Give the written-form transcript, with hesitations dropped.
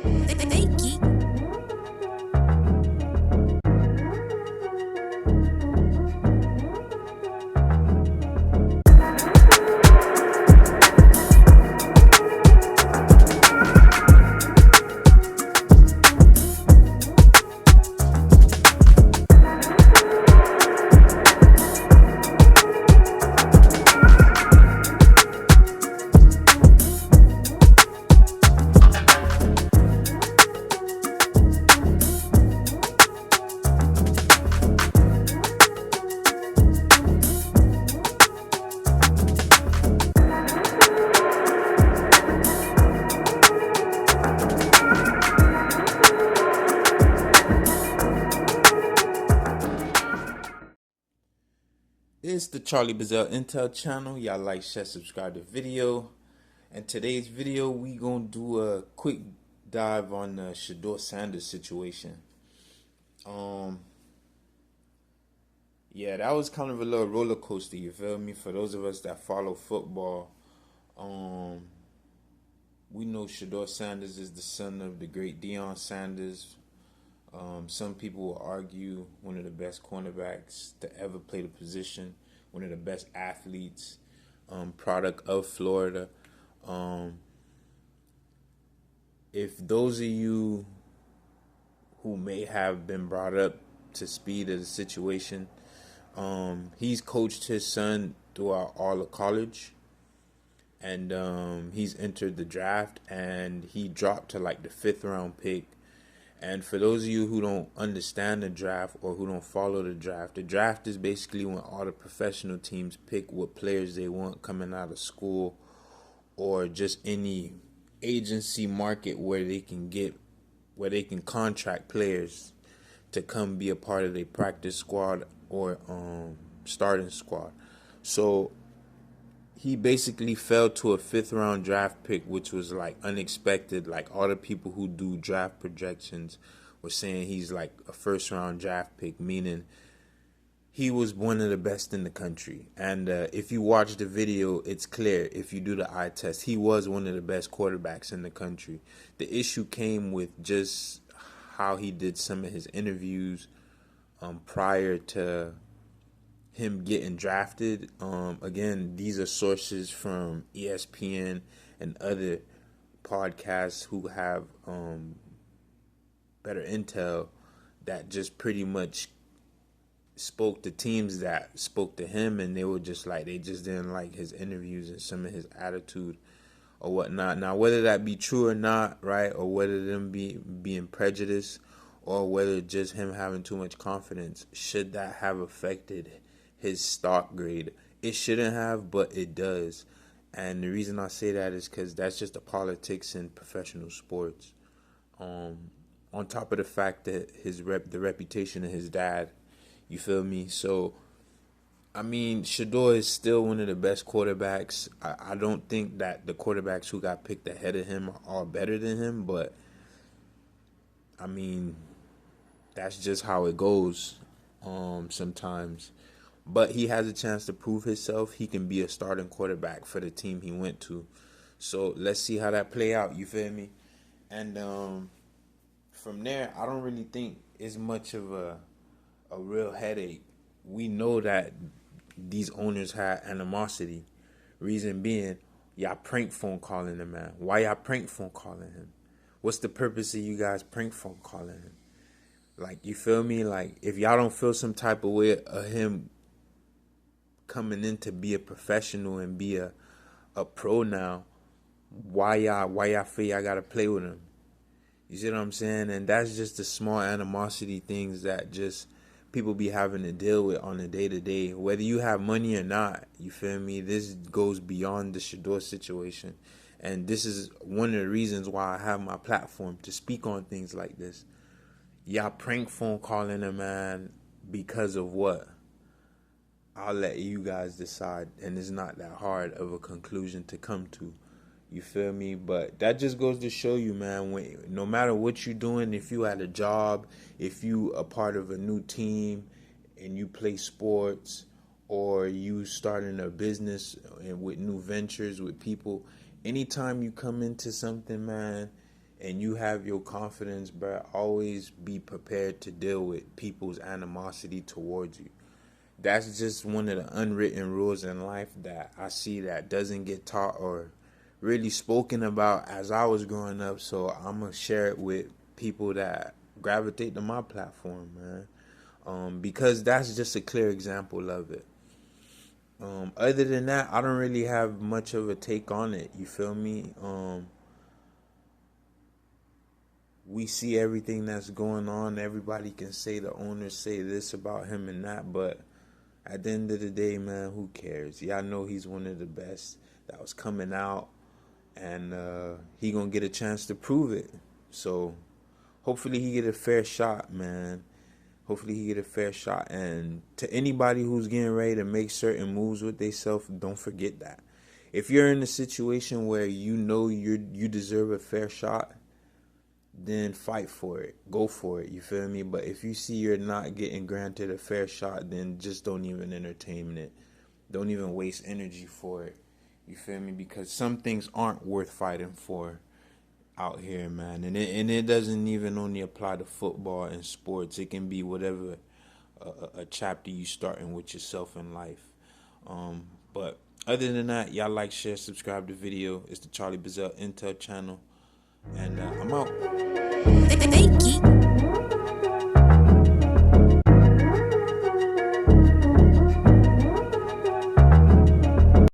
Thank you. It's the Charlie Bazell Intel channel. Y'all like, share, subscribe to the video. And today's video, we gonna do a quick dive on the Shador Sanders situation. Yeah, that was kind of a little roller coaster. You feel me? For those of us that follow football, we know Shador Sanders is the son of the great Deion Sanders. Some people will argue one of the best cornerbacks to ever play the position, one of the best athletes, product of Florida. If those of you who may have been brought up to speed of the situation, he's coached his son throughout all of college, and he's entered the draft, and he dropped to like the 5th round pick. And for those of you who don't understand the draft or who don't follow the draft is basically when all the professional teams pick what players they want coming out of school or just any agency market where they can contract players to come be a part of their practice squad or starting squad. So he basically fell to a 5th round draft pick, which was like unexpected. Like all the people who do draft projections were saying he's like a 1st round draft pick, meaning he was one of the best in the country. And if you watch the video, it's clear. If you do the eye test, he was one of the best quarterbacks in the country. The issue came with just how he did some of his interviews prior to him getting drafted. Again, these are sources from ESPN and other podcasts who have better intel that just pretty much spoke to teams that spoke to him, and they were just like, they just didn't like his interviews and some of his attitude or whatnot. Now, whether that be true or not, right, or whether them being prejudiced or whether just him having too much confidence, should that have affected his stock grade? It shouldn't have, but it does. And the reason I say that is because that's just the politics in professional sports. On top of the fact that the reputation of his dad, you feel me? So, I mean, Shador is still one of the best quarterbacks. I don't think that the quarterbacks who got picked ahead of him are all better than him, but I mean, that's just how it goes sometimes. But he has a chance to prove himself. He can be a starting quarterback for the team he went to. So let's see how that play out. You feel me? And from there, I don't really think it's much of a real headache. We know that these owners had animosity. Reason being, y'all prank phone calling the man. Why y'all prank phone calling him? What's the purpose of you guys prank phone calling him? Like, you feel me? Like, if y'all don't feel some type of way of him coming in to be a professional and be a pro now, why y'all feel y'all gotta play with him? You see what I'm saying? And that's just the small animosity things that just people be having to deal with on a day-to-day. Whether you have money or not, you feel me? This goes beyond the Shador situation. And this is one of the reasons why I have my platform to speak on things like this. Y'all prank phone calling a man because of what? I'll let you guys decide, and it's not that hard of a conclusion to come to. You feel me? But that just goes to show you, man, no matter what you're doing, if you had a job, if you a part of a new team and you play sports, or you starting a business and with new ventures with people, anytime you come into something, man, and you have your confidence, bro, always be prepared to deal with people's animosity towards you. That's just one of the unwritten rules in life that I see that doesn't get taught or really spoken about as I was growing up. So I'm gonna share it with people that gravitate to my platform, man. Because that's just a clear example of it. Other than that, I don't really have much of a take on it. You feel me? We see everything that's going on. Everybody can say the owners say this about him and that, but at the end of the day, man, who cares? Y'all know he's one of the best that was coming out, and he gonna get a chance to prove it. So hopefully he get a fair shot, man. Hopefully he get a fair shot. And to anybody who's getting ready to make certain moves with themselves, don't forget that. If you're in a situation where you know you deserve a fair shot, then fight for it. Go for it. You feel me? But if you see you're not getting granted a fair shot, then just don't even entertain it. Don't even waste energy for it. You feel me? Because some things aren't worth fighting for out here, man. And it doesn't even only apply to football and sports. It can be whatever a chapter you starting with yourself in life. But other than that, y'all like, share, subscribe to the video. It's the Charlie Bazell Intel channel. And I'm out. Thank you.